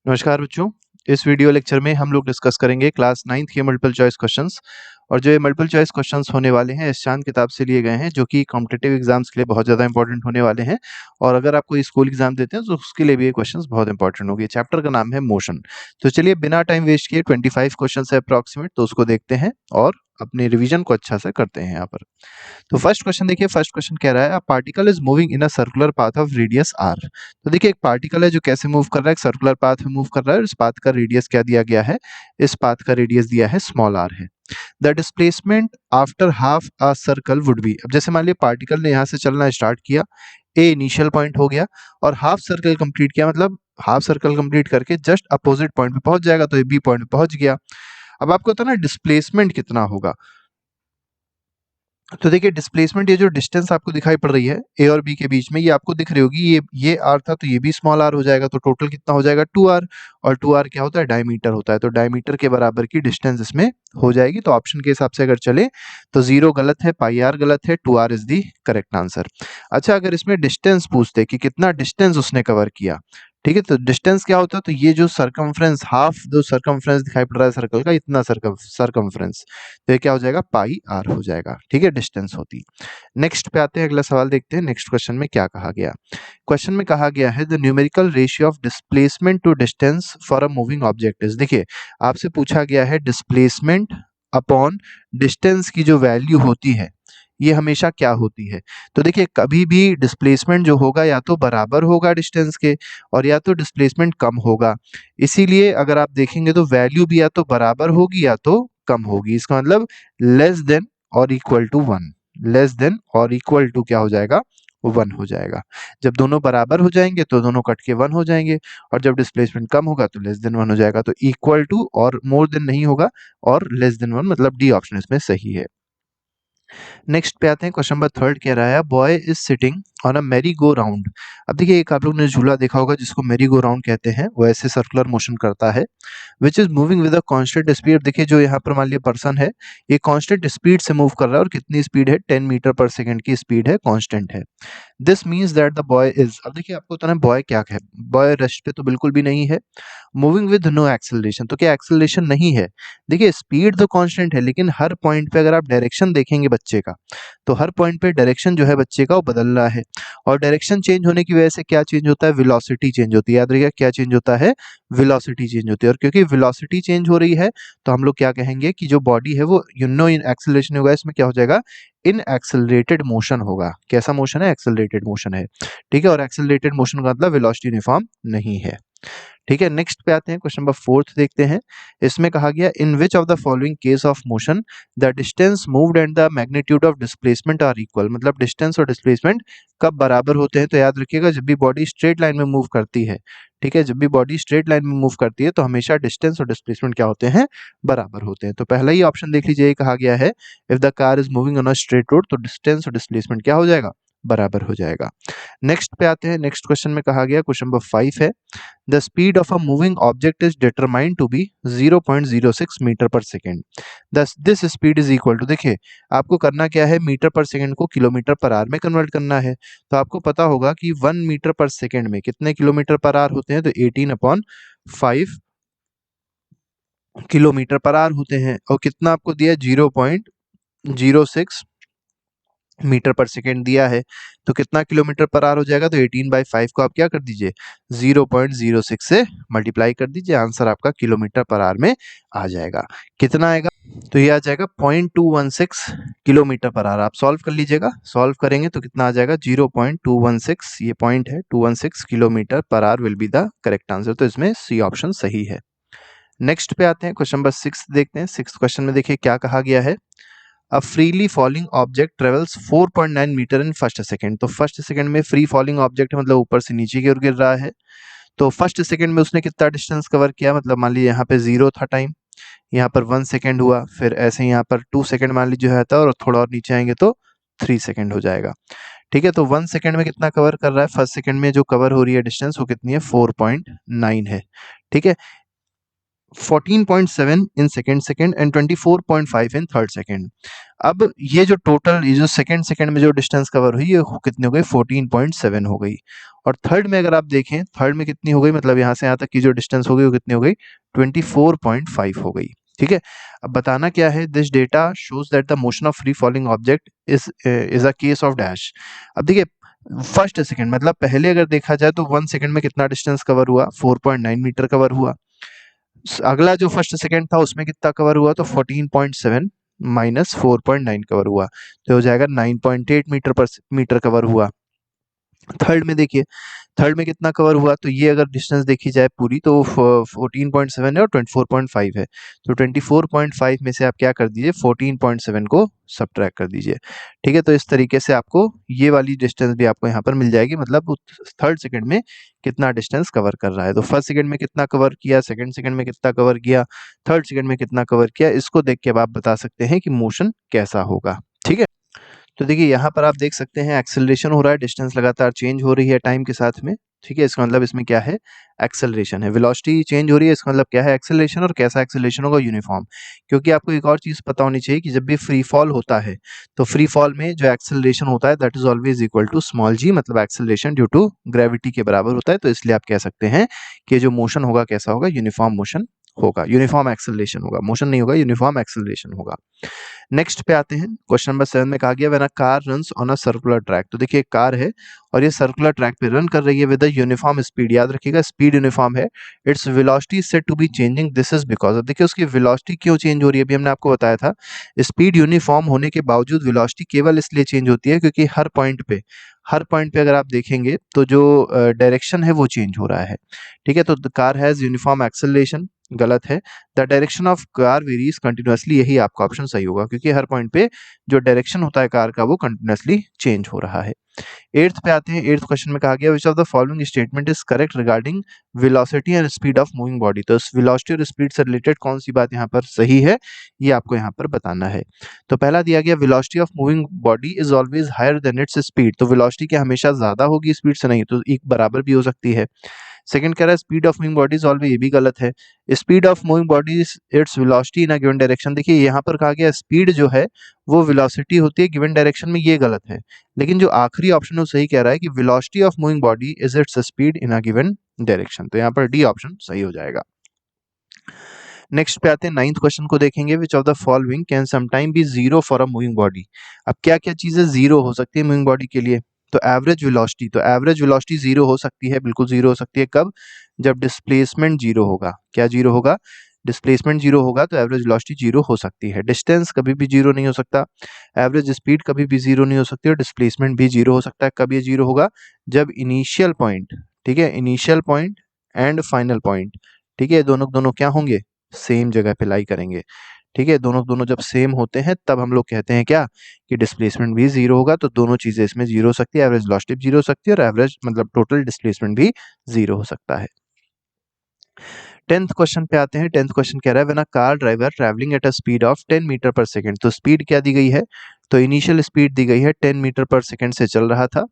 नमस्कार बच्चों। इस वीडियो लेक्चर में हम लोग डिस्कस करेंगे क्लास 9th के मल्टीपल चॉइस क्वेश्चंस। और जो ये मल्टीपल चॉइस क्वेश्चंस होने वाले हैं इस चांद किताब से लिए गए हैं, जो कि कॉम्पिटिटिव एग्जाम्स के लिए बहुत ज़्यादा इंपॉर्टेंट होने वाले हैं। और अगर आप कोई स्कूल एग्जाम देते हैं तो उसके लिए भी ये क्वेश्चंस बहुत इंपॉर्टेंट होंगे। चैप्टर का नाम है मोशन। तो चलिए बिना टाइम वेस्ट किए 25 क्वेश्चन है अप्रॉक्सीमेट, तो उसको देखते हैं और अपने रिविजन को अच्छा से करते हैं यहाँ पर। तो फर्स्ट क्वेश्चन देखिए, फर्स्ट क्वेश्चन कह रहा है a particle is moving in a circular path of radius R. तो देखिए एक पार्टिकल है जो कैसे मूव कर रहा है, एक सर्कुलर पाथ में मूव कर रहा है और इस पाथ का रेडियस क्या दिया गया है, इस पाथ का रेडियस दिया है स्मॉल आर है। The displacement after half a circle would be. अब जैसे मान लिया पार्टिकल ने यहाँ से चलना स्टार्ट किया, ए इनिशियल पॉइंट हो गया और हाफ सर्कल कंप्लीट किया, मतलब हाफ सर्कल कंप्लीट करके जस्ट अपोजिट पॉइंट पे पहुंच जाएगा, तो ए बी पॉइंट पे पहुंच गया। अब आपको पता ना डिस्प्लेसमेंट कितना होगा। तो देखिए डिस्प्लेसमेंट, ये जो डिस्टेंस आपको दिखाई पड़ रही है ए और बी के बीच में, ये आपको दिख रही होगी, ये आर था तो ये भी स्मॉल आर हो जाएगा, तो टोटल कितना हो जाएगा 2r। और 2r क्या होता है, डायमीटर होता है, तो डायमीटर के बराबर की डिस्टेंस इसमें हो जाएगी। तो ऑप्शन के हिसाब से अगर चले तो 0 गलत है, पाई आर गलत है, 2r is the correct answer. अच्छा, अगर इसमें डिस्टेंस पूछते कि कितना डिस्टेंस उसने कवर किया, ठीक है, तो डिस्टेंस क्या होता है, तो ये जो सरकमफ्रेंस, हाफ जो सरकमफ्रेंस दिखाई पड़ रहा है सर्कल का, इतना सरकमफ्रेंस, तो ये क्या हो जाएगा, पाई आर हो जाएगा। ठीक है, डिस्टेंस होती। नेक्स्ट पे आते हैं, अगला सवाल देखते हैं नेक्स्ट क्वेश्चन में क्या कहा गया। क्वेश्चन में कहा गया है the numerical ratio of displacement to distance for a moving object is. देखिए आपसे पूछा गया है डिस्प्लेसमेंट अपॉन डिस्टेंस की जो वैल्यू होती है ये हमेशा क्या होती है। तो देखिए कभी भी डिस्प्लेसमेंट जो होगा या तो बराबर होगा डिस्टेंस के, और या तो डिस्प्लेसमेंट कम होगा। इसीलिए अगर आप देखेंगे तो वैल्यू भी या तो बराबर होगी या तो कम होगी। इसका मतलब लेस देन और इक्वल टू 1। लेस देन और इक्वल टू क्या हो जाएगा, 1 हो जाएगा। जब दोनों बराबर हो जाएंगे तो दोनों कट के 1 हो जाएंगे, और जब डिस्प्लेसमेंट कम होगा तो लेस देन 1 हो जाएगा। तो इक्वल टू और मोर देन नहीं होगा, और लेस देन 1 मतलब डी ऑप्शन इसमें सही है। नेक्स्ट पे आते हैं, क्वेश्चन नंबर थर्ड कह रहा है boy is sitting on a merry go round. अब देखिए एक आप लोग ने झूला देखा होगा जिसको मैरी गो राउंड कहते हैं, वो ऐसे सर्कुलर मोशन करता है, which is moving with a constant speed. देखिए जो यहाँ पर मान लिया पर्सन है, ये कांस्टेंट स्पीड से मूव कर रहा है, और कितनी स्पीड है, 10 मीटर पर सेकंड की स्पीड है, कांस्टेंट है। This means that the boy is. अब देखिए आपको पता है बॉय क्या है, बॉय रेस्ट पे तो बिल्कुल भी नहीं है, मूविंग विद नो एक्सेलरेशन, तो क्या एक्सेलरेशन नहीं है। देखिए स्पीड तो कांस्टेंट है, लेकिन हर पॉइंट पे अगर आप डायरेक्शन देखेंगे बच्चे का, तो हर पॉइंट पे डायरेक्शन जो है बच्चे का वो बदल रहा है, और डायरेक्शन चेंज होने की वजह से क्या चेंज होता है, वेलोसिटी चेंज होती है। याद रखिएगा क्या चेंज होता है, वेलोसिटी चेंज होती है। और क्योंकि वेलोसिटी चेंज हो रही है तो हम लोग क्या कहेंगे कि जो बॉडी है वो इन एक्सेलरेशन होगा, इसमें क्या हो जाएगा, इन एक्सेलरेटेड मोशन होगा। कैसा मोशन है, एक्सेलरेटेड मोशन है। ठीक है, और एक्सेलरेटेड मोशन का मतलब वेलोसिटी यूनिफॉर्म नहीं है। ठीक है, नेक्स्ट पे आते हैं, क्वेश्चन नंबर फोर्थ देखते हैं। इसमें कहा गया in which of the following case of motion the distance moved and the magnitude of displacement are equal. मतलब डिस्टेंस और डिस्प्लेसमेंट कब बराबर होते हैं, तो याद रखिएगा जब भी बॉडी स्ट्रेट लाइन में मूव करती है। ठीक है, जब भी बॉडी स्ट्रेट लाइन में मूव करती है तो हमेशा डिस्टेंस और डिस्प्लेसमेंट क्या होते हैं, बराबर होते हैं। तो पहला ही ऑप्शन देख लीजिए, ये कहा गया है if the car is moving on a straight road, तो डिस्टेंस और डिस्प्लेसमेंट क्या हो जाएगा, बराबर हो जाएगा। नेक्स्ट पे आते हैं, नेक्स्ट क्वेश्चन में कहा गया, क्वेश्चन नंबर 5 है the speed of a moving object is determined to be 0.06 metre per second. This speed is equal to. देखिए आपको करना क्या है, मीटर पर सेकेंड को किलोमीटर पर आवर में कन्वर्ट करना है। तो आपको पता होगा कि 1 मीटर पर सेकेंड में कितने किलोमीटर पर आवर होते हैं, तो 18/5 किलोमीटर पर आवर होते हैं। और कितना आपको दिया है, 0.06 मीटर पर सेकेंड दिया है, तो कितना किलोमीटर पर आवर हो जाएगा, तो 18/5 को आप क्या कर दीजिए, 0.06 से मल्टीप्लाई कर दीजिए, आंसर आपका किलोमीटर पर आवर में आ जाएगा। कितना आएगा, तो ये आ जाएगा 0.216 किलोमीटर पर आवर। आप सॉल्व कर लीजिएगा, सॉल्व करेंगे तो कितना आ जाएगा, 0.216, ये पॉइंट है 216 kilometre per our will be the correct answer. तो इसमें सी ऑप्शन सही है। नेक्स्ट पे आते हैं, क्वेश्चन नंबर 6 देखते हैं। 6th क्वेश्चन में देखिए क्या कहा गया है, a freely falling object travels 4.9 metre in first second. तो फर्स्ट सेकंड में फ्री फॉलिंग ऑब्जेक्ट मतलब ऊपर से नीचे की ओर गिर रहा है, तो फर्स्ट सेकंड में उसने कितना डिस्टेंस कवर किया, मतलब मान लीजिए यहाँ पे 0 था टाइम, यहाँ पर 1 सेकंड हुआ, फिर ऐसे यहाँ पर 2 सेकंड मान लीजिए है था, और थोड़ा और नीचे आएंगे तो 3 सेकंड हो जाएगा। ठीक है, तो 1 सेकंड में कितना कवर कर रहा है, फर्स्ट सेकंड में जो कवर हो रही है डिस्टेंस वो कितनी है, 4.9 है। ठीक है, 14.7 in second and 24.5 in third second. अब ये जो टोटल, ये जो सेकेंड में जो डिस्टेंस कवर हुई, ये कितनी हो गई? 14.7 हो गई। और थर्ड में अगर आप देखें, थर्ड में कितनी हो गई? मतलब यहाँ से यहाँ तक की जो डिस्टेंस हो गई वो कितनी हो गई? 24.5 हो गई। ठीक है, अब बताना क्या है? This data shows that the motion of free falling object is a case of dash. अब देखिए, फर्स्ट सेकंड मतलब पहले अगर देखा जाए तो 1 सेकंड में कितना डिस्टेंस कवर हुआ? 4.9 मीटर कवर हुआ। अगला जो फर्स्ट सेकंड था उसमें कितना कवर हुआ? तो 14.7 माइनस 4.9 कवर हुआ, तो हो जाएगा 9.8 मीटर कवर हुआ। थर्ड में देखिए, थर्ड में कितना कवर हुआ? तो ये अगर डिस्टेंस देखी जाए पूरी तो 14.7 है और 24.5 है, तो 24.5 में से आप क्या कर दीजिए? 14.7 को सब्ट्रैक्ट कर दीजिए। ठीक है, तो इस तरीके से आपको ये वाली डिस्टेंस भी आपको यहाँ पर मिल जाएगी, मतलब थर्ड सेकंड में कितना डिस्टेंस कवर कर रहा है। तो फर्स्ट सेकंड में कितना कवर किया, सेकंड सेकंड में कितना कवर किया, थर्ड सेकंड में कितना कवर किया, इसको देख के अब आप बता सकते हैं कि मोशन कैसा होगा। ठीक है, तो देखिए यहाँ पर आप देख सकते हैं एक्सेलरेशन हो रहा है, डिस्टेंस लगातार चेंज हो रही है टाइम के साथ में। ठीक है, इसका मतलब इसमें क्या है? एक्सेलरेशन है। वेलोसिटी चेंज हो रही है, इसका मतलब क्या है? एक्सेलरेशन। और कैसा एक्सेलरेशन होगा? यूनिफॉर्म। क्योंकि आपको एक और चीज पता होनी चाहिए कि जब भी फ्री फॉल होता है तो फ्री फॉल में जो एक्सेलरेशन होता है that is always equal to small g, मतलब एक्सेलरेशन ड्यू टू ग्रेविटी के बराबर होता है। तो इसलिए आप कह सकते हैं कि जो मोशन होगा कैसा होगा? यूनिफॉर्म मोशन होगा, यूनिफॉर्म एक्सेलरेशन होगा, मोशन नहीं होगा, यूनिफॉर्म एक्सेलरेशन होगा। नेक्स्ट पे आते हैं, क्वेश्चन नंबर 7 में कहा गया when a car runs on a circular track. तो देखिए एक कार है और ये सर्कुलर ट्रैक पे रन कर रही है विद अ यूनिफॉर्म स्पीड। याद रखिएगा स्पीड यूनिफॉर्म है। Its velocity is said to be changing, this is because. अब देखिए उसकी वेलोसिटी क्यों चेंज हो रही है? अभी हमने आपको बताया था स्पीड यूनिफॉर्म होने के बावजूद वेलोसिटी केवल इसलिए चेंज होती है क्योंकि हर पॉइंट पे अगर आप देखेंगे तो जो डायरेक्शन है वो चेंज हो रहा है। ठीक है, तो the car has uniform acceleration, गलत है। The direction of car varies continuously, यही आपका ऑप्शन सही होगा क्योंकि हर पॉइंट पे जो डायरेक्शन होता है कार का वो कंटिन्यूअसली चेंज हो रहा है। एट्थ पे आते हैं, एट्थ क्वेश्चन में कहा गया विच of the following statement is correct regarding velocity and speed of moving body. तो वेलोसिटी और स्पीड से रिलेटेड कौन सी बात यहाँ पर सही है, ये आपको यहाँ पर बताना है। तो पहला दिया गया velocity of moving body is always higher than its speed. तो वेलोसिटी क्या हमेशा ज्यादा होगी स्पीड से? नहीं, तो एक बराबर भी हो सकती है। सेकंड कह रहा है speed of moving body is always, ये भी गलत है। Speed of moving body its velocity in a given direction. देखिए यहाँ पर कहा गया स्पीड जो है वो वेलोसिटी होती है गिवन डायरेक्शन में, ये गलत है। लेकिन जो आखिरी ऑप्शन है वो सही कह रहा है कि velocity of moving body is its speed in a given direction. तो यहाँ पर डी ऑप्शन सही हो जाएगा। नेक्स्ट पे आते हैं, नाइन्थ क्वेश्चन को देखेंगे which of the following can sometime be zero for a moving body. अब क्या क्या चीजें जीरो हो सकती है मूविंग बॉडी के लिए? तो एवरेज वेलोसिटी, तो एवरेज वेलोसिटी जीरो हो सकती है, बिल्कुल जीरो हो सकती है। कब? जब डिस्प्लेसमेंट जीरो होगा। क्या जीरो होगा? डिस्प्लेसमेंट जीरो होगा तो एवरेज वेलोसिटी जीरो हो सकती है। डिस्टेंस कभी भी जीरो नहीं हो सकता, एवरेज स्पीड कभी भी जीरो नहीं हो सकती और डिस्प्लेसमेंट भी जीरो हो सकता है। कब ये जीरो होगा? जब इनिशियल पॉइंट, ठीक है, initial point and final point, ठीक है, दोनों दोनों क्या होंगे? सेम जगह पे लाई करेंगे। ठीक है, दोनों दोनों जब सेम होते हैं तब हम लोग कहते हैं क्या? कि डिस्प्लेसमेंट भी जीरो होगा। तो दोनों चीजें इसमें जीरो हो सकती है, एवरेज वेलोसिटी जीरो हो सकती है और एवरेज मतलब टोटल डिस्प्लेसमेंट भी जीरो हो सकता है। टेंथ क्वेश्चन पे आते हैं। टेंथ क्वेश्चन कह रहा है when a car driver travelling at a speed of 10 metre per second. तो स्पीड क्या दी गई है? तो इनिशियल स्पीड दी गई है 10 मीटर पर सेकंड से चल रहा था,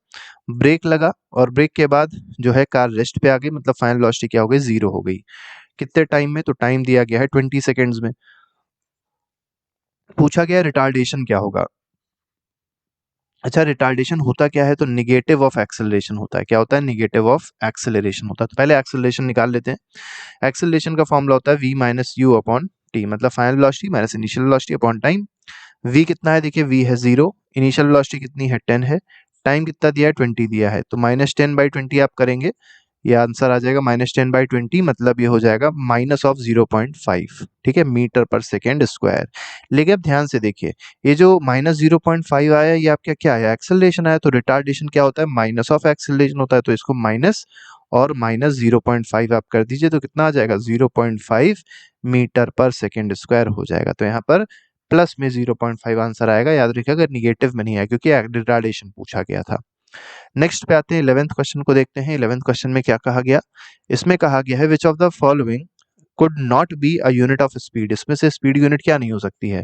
ब्रेक लगा और ब्रेक के बाद जो है कार रेस्ट पे आ गई, मतलब फाइनल वेलोसिटी क्या हो गई? जीरो हो गई। कितने टाइम में? तो टाइम दिया गया है 20 सेकेंड्स में। पूछा गया रिटार्डेशन क्या होगा। अच्छा, रिटार्डेशन होता क्या है? तो निगेटिव ऑफ एक्सेलरेशन होता है। क्या होता है? निगेटिव ऑफ एक्सेलरेशन होता है। तो पहले एक्सेलरेशन निकाल लेते हैं। एक्सेलरेशन का फॉर्मूला होता है v minus u upon t, मतलब final velocity minus initial velocity upon time. v कितना है? देखिए v है 0, इनिशियल वेलोसिटी कितनी है? 10 है, टाइम कितना दिया है? 20 दिया है। तो -10/20 आप करेंगे, ये आंसर आ जाएगा -10/20, मतलब ये हो जाएगा माइनस ऑफ 0.5, ठीक है, मीटर पर सेकेंड स्क्वायर। लेकिन अब ध्यान से देखिए, ये जो -0.5 आया ये आपका क्या आया? एक्सेलरेशन आया। तो रिटार्डेशन क्या होता है? माइनस ऑफ एक्सेलरेशन होता है। तो इसको माइनस और माइनस 0.5 आप कर दीजिए तो कितना आ जाएगा? 0.5 मीटर पर सेकेंड स्क्वायर हो जाएगा। तो यहाँ पर प्लस में 0.5 आंसर आएगा। याद रखिएगा निगेटिव में नहीं आया क्योंकि रिटार्डेशन पूछा गया था। नेक्स्ट पे आते हैं, 11th क्वेश्चन को देखते हैं। 11th क्वेश्चन में क्या कहा गया? इसमें कहा गया है विच of the following could not be a unit of speed. इसमें से स्पीड यूनिट क्या नहीं हो सकती है?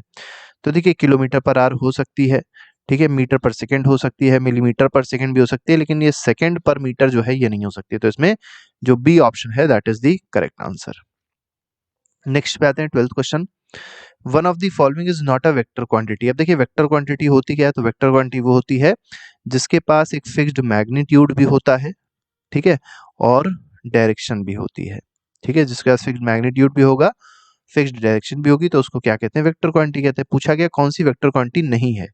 तो देखिए किलोमीटर पर आवर हो सकती है, ठीक है, मीटर पर सेकंड हो सकती है, मिलीमीटर पर सेकंड भी हो सकती है, लेकिन ये सेकंड पर मीटर जो है ये नहीं हो सकती। तो इसमें जो बी ऑप्शन है that is the correct answer. Next पे आते हैं 12th question. One of the following is not a vector quantity. अब देखिए वेक्टर क्वांटिटी होती क्या है, तो वेक्टर क्वांटिटी वो होती है जिसके पास एक फिक्स्ड मैग्नीट्यूड भी होता है, ठीक है, और डायरेक्शन भी होती है, ठीक है, जिसके पास फिक्स्ड मैग्नीट्यूड भी होगा, फिक्स्ड डायरेक्शन भी होगी, तो उसको क्या कहते हैं, वेक्टर क्वांटिटी कहते हैं। पूछा गया कौन सी वेक्टर क्वांटिटी नहीं है,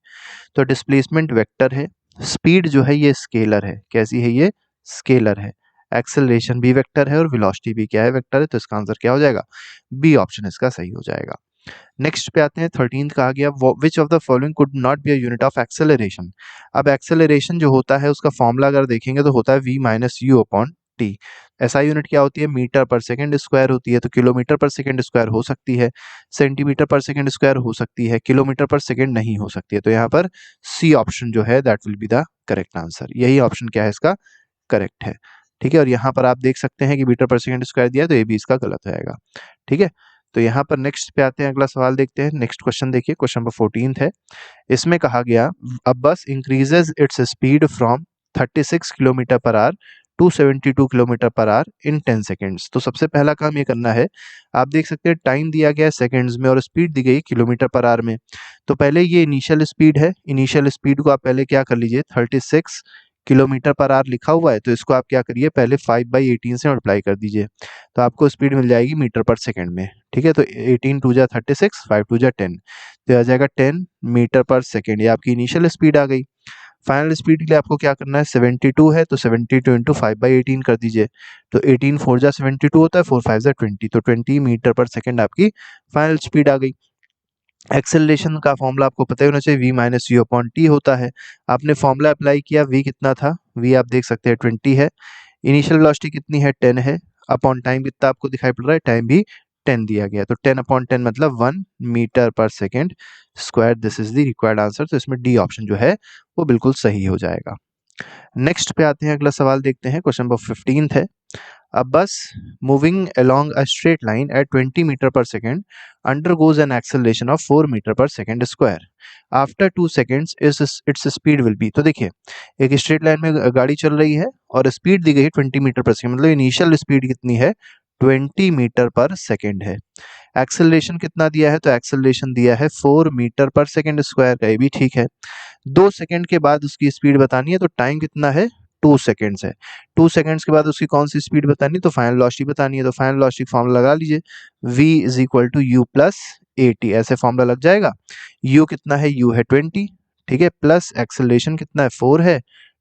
तो डिस्प्लेसमेंट वेक्टर है, स्पीड जो है ये स्केलर है, कैसी है ये, स्केलर है, एक्सेलरेशन भी वेक्टर है और वेलोसिटी भी क्या है, वेक्टर है, तो इसका आंसर क्या हो जाएगा, बी ऑप्शन इसका सही हो जाएगा। नेक्स्ट पे आते हैं 13th, कहा गया विच of the following could not be a unit of acceleration. अब एक्सेलरेशन जो होता है उसका फॉर्मूला अगर देखेंगे तो होता है v minus u upon T. SI unit क्या होती है, मीटर पर सेकंड स्क्वायर होती है, तो किलोमीटर पर सेकंड स्क्वायर हो सकती है, सेंटीमीटर पर सेकंड स्क्वायर हो सकती है, किलोमीटर पर सेकंड नहीं हो सकती है, तो यहाँ पर सी ऑप्शन जो है that will be the correct answer. यही ऑप्शन क्या है इसका करेक्ट है, ठीक है। और यहाँ पर आप देख सकते हैं कि मीटर पर सेकंड स्क्वायर दिया है, तो ये भी इसका गलत आएगा, ठीक है। तो यहाँ पर नेक्स्ट पे आते हैं, अगला सवाल देखते हैं। नेक्स्ट क्वेश्चन देखिए, क्वेश्चन नंबर 14 है। इसमें कहा गया a bus increases its speed from 36 kilometre per hour to 72 kilometre per hour in 10 seconds. तो सबसे पहला काम ये करना है, आप देख सकते हैं टाइम दिया गया है सेकेंड्स में और स्पीड दी गई किलोमीटर पर आवर में। तो पहले ये इनिशियल स्पीड है, इनिशियल स्पीड को आप पहले क्या कर लीजिए, 36 किलोमीटर पर आवर लिखा हुआ है, तो इसको आप क्या करिए, पहले 5/18 से मल्टीप्लाई कर दीजिए, तो आपको स्पीड मिल जाएगी मीटर पर सेकंड में, ठीक है। तो 18 टू जा 36, 5 टू जा 10, तो आ जाएगा 10 मीटर पर सेकेंड, ये आपकी इनिशियल स्पीड आ गई। फाइनल स्पीड के लिए आपको क्या करना है, 72 है, तो 72 इंटू 5/18 कर दीजिए, तो 18 4 जा 72 होता है, 4 5 जा 20, तो 20 मीटर पर सेकेंड आपकी फाइनल स्पीड आ गई। एक्सेलरेशन का फॉर्मूला आपको पता ही होना चाहिए, v minus u upon T होता है। आपने फॉर्मूला अप्लाई किया, v कितना था, v आप देख सकते हैं 20 है, इनिशियल वेलोसिटी कितनी है, 10 है, अपॉन टाइम कितना आपको दिखाई पड़ रहा है, टाइम भी 10 दिया गया, तो 10 अपॉन 10 मतलब 1 metre per second square, this is the required answer. तो इसमें डी ऑप्शन जो है वो बिल्कुल सही हो जाएगा। नेक्स्ट पे आते हैं, अगला सवाल देखते हैं, क्वेश्चन नंबर 15 है। A bus moving along a straight line at 20 meter per second undergoes an acceleration of 4 meter per second square. After 2 seconds, its speed will be। तो देखिए एक स्ट्रेट लाइन में गाड़ी चल रही है और स्पीड दी गई है 20 मीटर पर सेकंड, मतलब इनिशियल स्पीड कितनी है, 20 मीटर पर सेकंड है। एक्सेलरेशन कितना दिया है, तो एक्सेलरेशन दिया है 4 मीटर पर सेकंड स्क्वायर का, ये भी ठीक है। 2 सेकंड के बाद उसकी स्पीड बतानी है, तो टाइम कितना है, 2 सेकंड्स है। 2 सेकंड्स के बाद उसकी कौन सी स्पीड बतानी है, तो फाइनल वेलोसिटी बतानी है, तो फाइनल वेलोसिटी फॉर्मूला लगा लीजिए, v is equal to u plus a t, ऐसे फॉर्मूला लग जाएगा। u कितना है, u है 20, ठीक है, प्लस एक्सेलरेशन कितना है 4 है,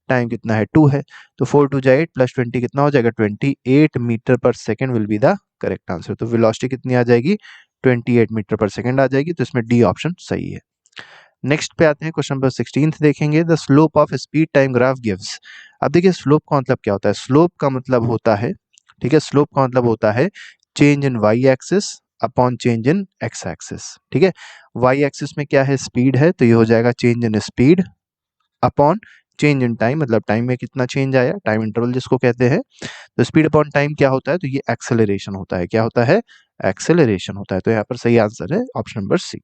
टाइम कितना है 2 है, तो 4 2 जा 8 प्लस 20 कितना हो जाएगा, 28 metre per second will be the correct answer. तो वेलोसिटी कितनी आ जाएगी, 28 मीटर पर सेकेंड आ जाएगी, तो इसमें डी ऑप्शन सही है। नेक्स्ट पे आते हैं, क्वेश्चन नंबर 16 देखेंगे। The slope of speed time graph gives. अब देखिए स्लोप का मतलब क्या होता है, स्लोप का मतलब होता है, ठीक है, स्लोप का मतलब होता है change in Y axis upon change in X axis, ठीक है। वाई एक्सिस में क्या है, स्पीड है, तो ये हो जाएगा change in speed upon change in time, मतलब टाइम में कितना चेंज आया, टाइम इंटरवल जिसको कहते हैं। तो स्पीड अपॉन टाइम क्या होता है, तो ये एक्सेलरेशन होता है, क्या होता है, एक्सेलरेशन होता है। तो यहाँ पर सही आंसर है ऑप्शन नंबर सी।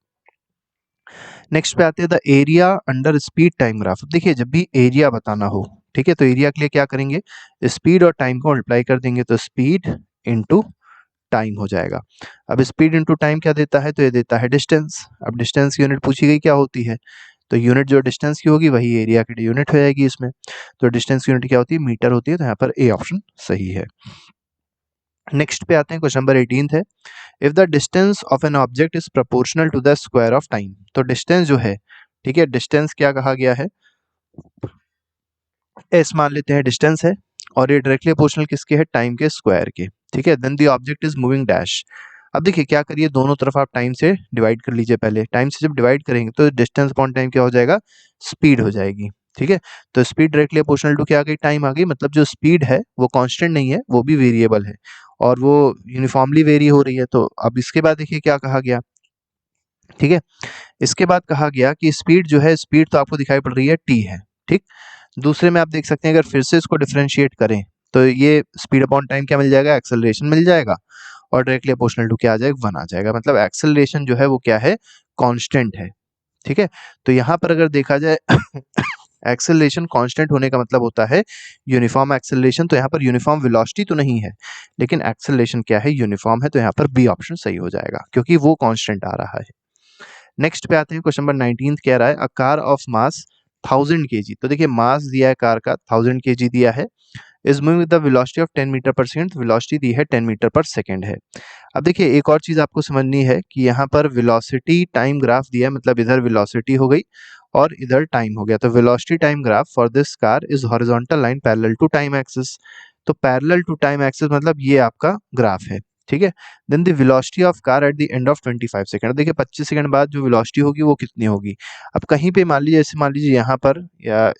नेक्स्ट पे आते हैं, the area under speed time graph. देखिए जब भी एरिया बताना हो, ठीक है, तो एरिया के लिए क्या करेंगे, स्पीड और टाइम को मल्टीप्लाई कर देंगे, तो स्पीड इनटू टाइम हो जाएगा। अब स्पीड इनटू टाइम क्या देता है, तो ये देता है डिस्टेंस। अब डिस्टेंस की यूनिट पूछी गई क्या होती है, तो यूनिट जो डिस्टेंस की होगी वही एरिया की यूनिट हो जाएगी इसमें। तो डिस्टेंस की यूनिट क्या होती है, मीटर होती है, तो यहाँ पर ए ऑप्शन सही है। नेक्स्ट पे आते हैं, क्वेश्चन नंबर 18 है। If the distance of an object is proportional to the square of time. तो डिस्टेंस जो है, ठीक है, डिस्टेंस क्या कहा गया है, एस मान लेते हैं डिस्टेंस है, और ये डायरेक्टली प्रोपोर्शनल किसके है, टाइम के स्क्वायर के, ठीक है। Then the object is moving dash. अब देखिए क्या करिए, दोनों तरफ आप टाइम से डिवाइड कर लीजिए, पहले टाइम से जब डिवाइड करेंगे तो डिस्टेंस अपॉन टाइम क्या हो जाएगा, स्पीड हो जाएगी, ठीक है। तो स्पीड डायरेक्टली प्रोपोर्शनल टू क्या आ गई, टाइम आ गई, मतलब जो स्पीड है वो कांस्टेंट नहीं है, वो भी वेरिएबल है और वो यूनिफॉर्मली वेरी हो रही है। तो अब इसके बाद देखिए क्या कहा गया, ठीक है, इसके बाद कहा गया कि स्पीड जो है, स्पीड तो आपको दिखाई पड़ रही है टी है, ठीक। दूसरे में आप देख सकते हैं, अगर फिर से इसको डिफरेंशिएट करें तो ये स्पीड अपॉन टाइम क्या मिल जाएगा, एक्सेलरेशन मिल जाएगा, और डायरेक्टली प्रोपोर्शनल टू क्या आ जाएगा, 1 आ जाएगा, मतलब एक्सेलरेशन जो है वो क्या है, कांस्टेंट है, ठीक है। तो यहाँ पर अगर देखा जाए एक्सेलरेशन कांस्टेंट होने का मतलब होता है यूनिफॉर्म एक्सेलरेशन। तो यहाँ पर यूनिफॉर्म वेलोसिटी तो नहीं है, लेकिन एक्सेलरेशन क्या है, यूनिफॉर्म है। तो यहाँ पर बी ऑप्शन सही हो जाएगा क्योंकि वो कांस्टेंट आ रहा है। नेक्स्ट पे आते हैं, क्वेश्चन नंबर 19 कह रहा है a car of mass 1000 KG. तो देखिए मास दिया है कार का 1000 केजी दिया है, is moving with the velocity of 10 metre per second. Velocity दी है 10 मीटर पर सेकंड है। अब देखिए एक और चीज आपको समझनी है कि यहाँ पर वेलोसिटी टाइम ग्राफ दिया है, मतलब इधर वेलोसिटी हो गई और इधर टाइम हो गया। तो velocity time graph for this car is horizontal line parallel to time axis. तो पैरेलल टू टाइम एक्सिस मतलब ये आपका ग्राफ है, ठीक है। Then the velocity of car at the end of 25 second. देखिए 25 सेकंड बाद जो वेलोसिटी होगी वो कितनी होगी। अब कहीं पे मान लीजिए, जैसे मान लीजिए यहाँ पर या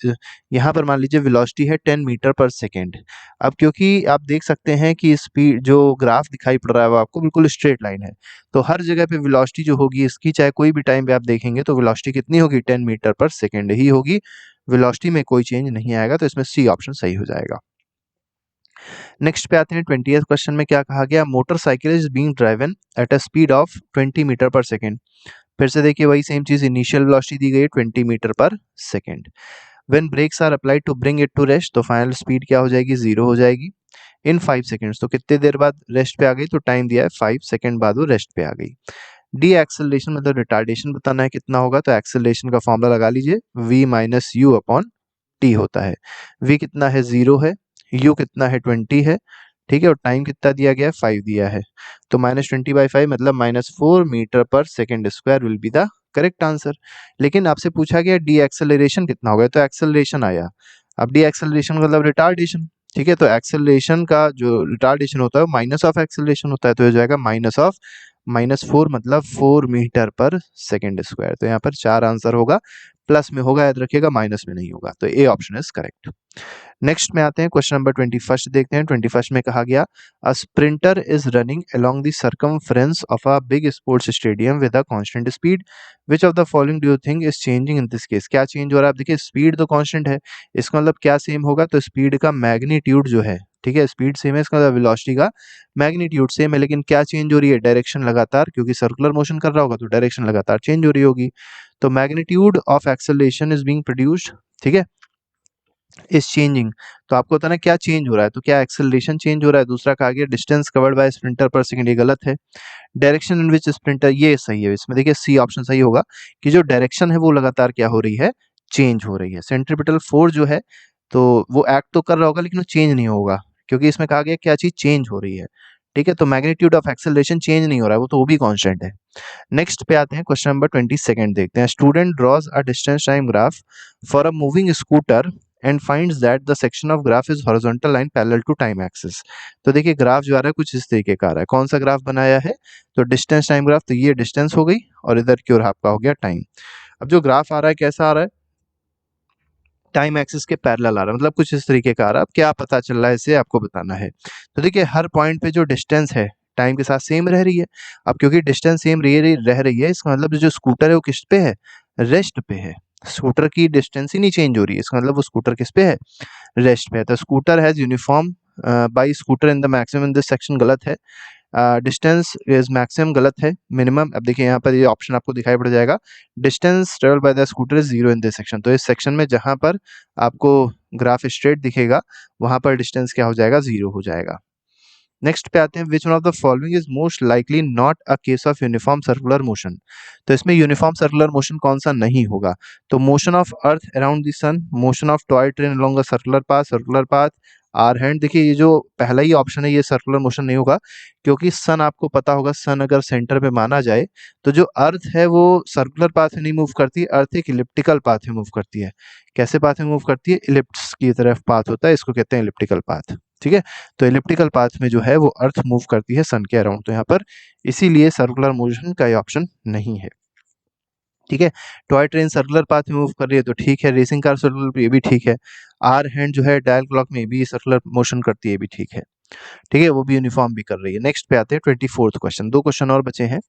यहाँ पर मान लीजिए वेलोसिटी है 10 मीटर पर सेकंड। अब क्योंकि आप देख सकते हैं कि स्पीड जो ग्राफ दिखाई पड़ रहा है वो आपको बिल्कुल स्ट्रेट लाइन है, तो हर जगह पे वेलोसिटी जो होगी इसकी, चाहे कोई भी टाइम पे आप देखेंगे तो वेलोसिटी कितनी होगी, 10 मीटर पर सेकंड ही होगी। वेलोसिटी में कोई चेंज नहीं आएगा, तो इसमें सी ऑप्शन सही हो जाएगा। नेक्स्ट पे आते हैं 20th क्वेश्चन में क्या कहा गया, motorcycle is being driven at a speed of 20 metre per second. फिर से देखिए वही सेम चीज, इनिशियल वेलोसिटी दी गई है 20 metre per second. When brakes are applied to bring it to rest, तो फाइनल स्पीड क्या हो जाएगी, 0 हो जाएगी। इन 5 सेकंड्स, तो कितने देर बाद रेस्ट पे आ गई, तो टाइम दिया है 5 सेकंड बाद वो रेस्ट पे आ गई। डी एक्सेलरेशन मतलब रिटार्डेशन बताना है कितना होगा, तो एक्सेलरेशन का फॉर्मूला लगा लीजिए, v minus u upon T होता है। v कितना है, 0 है, u कितना है, 20 है, ठीक है, और टाइम कितना दिया गया है, 5 दिया है। तो -20/5 मतलब -4 metre per second square will be the correct answer. लेकिन आपसे पूछा गया डी एक्सेलरेशन कितना होगा, तो एक्सेलरेशन आया। अब डी एक्सेलरेशन मतलब रिटार्डेशन, ठीक है, तो एक्सेलरेशन का जो रिटार्डेशन होता है वो माइनस ऑफ एक्सेलरेशन होता है, तो हो जाएगा -4 मतलब 4 मीटर पर सेकेंड स्क्वायर। तो यहाँ पर 4 आंसर होगा, प्लस में होगा याद रखिएगा, माइनस में नहीं होगा। तो A option is correct. Next में आते हैं, क्वेश्चन नंबर 21 देखते हैं। 21 में कहा गया a sprinter is running along the circumference of a big sports stadium with a constant speed, which of the following do you think is changing in this case. क्या change हो रहा है, आप देखिए स्पीड तो कांस्टेंट है, इसका मतलब क्या सेम होगा, तो स्पीड का मैग्नीट्यूड जो है, ठीक है, स्पीड सेम है, इसका मतलब वेलोसिटी का मैग्नीट्यूड सेम है, लेकिन क्या चेंज हो रही है, डायरेक्शन लगातार, क्योंकि सर्कुलर मोशन कर रहा होगा तो डायरेक्शन लगातार चेंज हो रही होगी। तो magnitude of acceleration is being produced, ठीक है, इज चेंजिंग। तो आपको होता है ना क्या चेंज हो रहा है, तो क्या एक्सेलरेशन चेंज हो रहा है। दूसरा कहा गया डिस्टेंस कवर्ड बाय स्प्रिंटर पर सेकंड, ये गलत है। डायरेक्शन इन विच स्प्रिंटर, ये सही है। इसमें देखिए सी ऑप्शन सही होगा कि जो डायरेक्शन है वो लगातार क्या हो रही है, चेंज हो रही है। सेंट्रीपिटल फोर्स जो है तो वो एक्ट तो कर रहा होगा लेकिन वो चेंज नहीं होगा, क्योंकि इसमें कहा गया क्या चीज चेंज हो रही है, ठीक है। तो मैग्नीट्यूड ऑफ एक्सेलरेशन चेंज नहीं हो रहा है, वो भी कांस्टेंट है। नेक्स्ट पे आते हैं, क्वेश्चन नंबर 22 देखते हैं। Student draws a distance time graph for a moving scooter and finds that the section of graph is horizontal line parallel to time axis. तो देखिए ग्राफ जो आ रहा है कुछ इस तरीके का आ रहा है। कौन सा ग्राफ बनाया है, तो डिस्टेंस टाइम ग्राफ। तो ये डिस्टेंस हो गई और इधर की ओर आपका हो गया टाइम। अब जो ग्राफ आ रहा है कैसा आ रहा है, टाइम एक्सिस के पैरेलल आ रहा है, मतलब कुछ इस तरीके का आ रहा है। अब क्या पता चल रहा है इसे आपको बताना है। तो देखिए हर पॉइंट पे जो डिस्टेंस है टाइम के साथ सेम रह रही है। अब क्योंकि डिस्टेंस सेम रह रही है, इसका मतलब जो स्कूटर है वो किस पे है, रेस्ट पे है। स्कूटर की डिस्टेंस ही नहीं चेंज हो रही है, इसका मतलब वो स्कूटर किस पे है, रेस्ट पे है। तो scooter has uniform by scooter in the maximum in this section गलत है। डिस्टेंस इज मैक्सिमम गलत है। मिनिमम, अब देखिए यहाँ पर ये ऑप्शन आपको दिखाई पड़ जाएगा, distance travel by the scooter is 0 in this section. तो इस सेक्शन में जहां पर आपको ग्राफ स्ट्रेट दिखेगा वहां पर डिस्टेंस क्या हो जाएगा, 0 हो जाएगा। नेक्स्ट पे आते हैं, which one of the following is most likely not a case of uniform circular motion. तो इसमें यूनिफॉर्म सर्कुलर मोशन कौन सा नहीं होगा, तो motion of earth around the sun, motion of toy train along the circular path, are hand. देखिए ये जो पहला ही ऑप्शन है ये सर्कुलर मोशन नहीं होगा, क्योंकि सन आपको पता होगा, सन अगर सेंटर पे माना जाए तो जो अर्थ है वो सर्कुलर पाथ में नहीं मूव करती, अर्थ एक इलिप्टिकल पाथ में मूव करती है। कैसे पाथ में मूव करती है, इलिप्स की तरफ पाथ होता है, इसको कहते हैं इलिप्टिकल पाथ, ठीक है। तो इलिप्टिकल पाथ में जो है वो अर्थ मूव करती है सन के अराउंड, तो यहाँ पर इसीलिए सर्कुलर मोशन का ये ऑप्शन नहीं है, ठीक है। टॉय ट्रेन सर्कुलर पाथ में मूव कर रही है तो ठीक है, रेसिंग कार सर्कुलर, ये भी ठीक है। आर हैंड जो है डायल क्लॉक में भी सर्कुलर मोशन करती है, ये भी ठीक है, ठीक है, वो भी यूनिफॉर्म भी कर रही है। नेक्स्ट पे आते हैं 24th क्वेश्चन, दो क्वेश्चन और बचे हैं।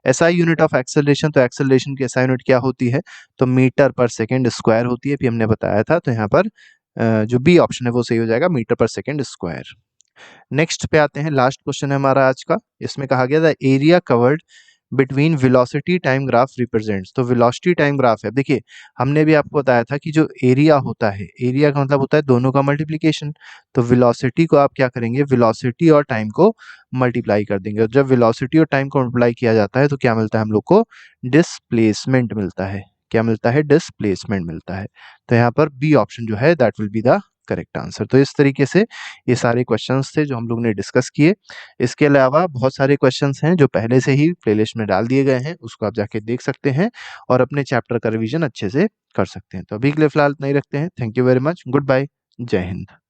एसआई यूनिट ऑफ एक्सेलरेशन, तो एक्सेलरेशन की एसआई यूनिट क्या होती है, तो मीटर पर सेकेंड स्क्वायर होती है, अभी हमने बताया था। तो यहाँ पर जो बी ऑप्शन है वो सही हो जाएगा, metre per second square. Next पे आते हैं, लास्ट क्वेश्चन है हमारा आज का। इसमें कहा गया था area covered between velocity time graph represents. तो वेलोसिटी टाइम ग्राफ है, देखिए हमने भी आपको बताया था कि जो एरिया होता है, एरिया का मतलब होता है दोनों का मल्टीप्लिकेशन। तो वेलोसिटी को आप क्या करेंगे, वेलोसिटी और टाइम को मल्टीप्लाई कर देंगे, और जब वेलोसिटी और टाइम को मल्टीप्लाई किया जाता है तो क्या मिलता है हम लोग को, डिस्प्लेसमेंट मिलता है। क्या मिलता है, डिस्प्लेसमेंट मिलता है। तो यहाँ पर बी ऑप्शन जो है that will be the correct answer. तो इस तरीके से ये सारे क्वेश्चंस थे जो हम लोग ने डिस्कस किए। इसके अलावा बहुत सारे क्वेश्चंस हैं जो पहले से ही प्लेलिस्ट में डाल दिए गए हैं, उसको आप जाके देख सकते हैं और अपने चैप्टर का रिवीजन अच्छे से कर सकते हैं। तो अभी के लिए फिलहाल इतना ही रखते हैं। Thank you very much, goodbye, जय हिंद।